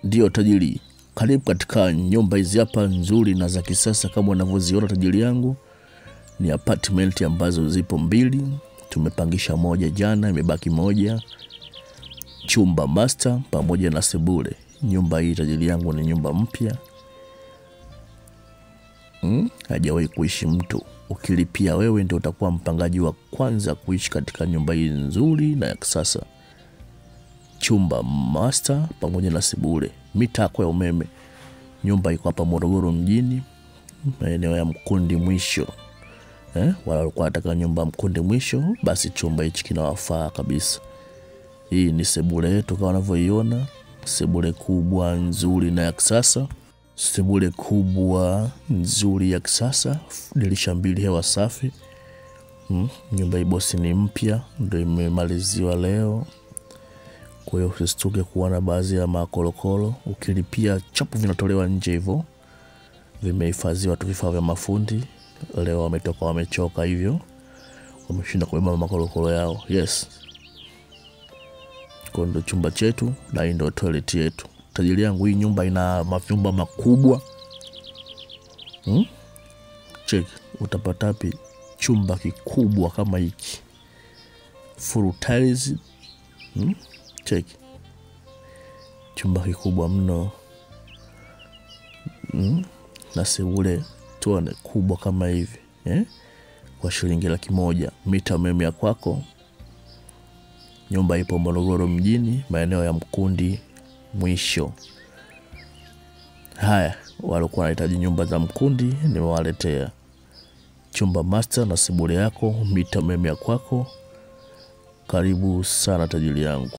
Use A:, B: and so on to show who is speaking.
A: Ndio tajiri, karibu katika nyumba hizi hapa nzuri na za kisasa kama unavyoziona tajiri yangu. Ni apartment ambazo zipo mbili, tumepangisha moja jana, imebaki moja. Chumba master pamoja na sebule. Nyumba hii tajiri yangu ni nyumba mpya. Hajawahi kuishi mtu. Ukilipia wewe ndio utakuwa mpangaji wa kwanza kuishi katika nyumba hii nzuri na ya kisasa. Chumba master pamoja na sebule. Mita kwa umeme. Nyumba iko hapa Morogoro mjini, maeneo ya Mkundi Mwisho. Wala walikuwa wanataka nyumba Mkundi Mwisho, basi chumba hichi kinawafaa kabisa. Hii ni sebule yetu kama unavyoiona, sebule kubwa nzuri na ya kisasa. Sebule kubwa nzuri ya kisasa, dirisha mbili, hewa safi. Nyumba hii bosi ni mpya, ndio imemaliziwa leo. Kwa hiyo usisituke kuona baadhi ya makolokolo. Ukilipia chapu vinatolewa nje hivyo. Vimehifadhiwa tu vifaa vya mafundi. Leo wametoka wamechoka hivyo. Wameshinda kubeba makolokolo yao. Yes. Kwa ndo chumba chetu na hii ndo toilet yetu. Tajiri yangu, hii nyumba ina mavyumba makubwa. Check, utapata wapi chumba kikubwa kama hiki? Full tiles. Check. Chumba kikubwa mno. Na sebule tuone kubwa kama hivi. Kwa shilingi 100,000. Mita umeme ya kwako. Nyumba ipo Morogoro mjini, maeneo ya Mkundi Mwisho. Haya, walikuwa wanahitaji nyumba za Mkundi, nimewaletea. Chumba master na sebule yako, mita umeme ya kwako. Karibu sana tajiri yangu.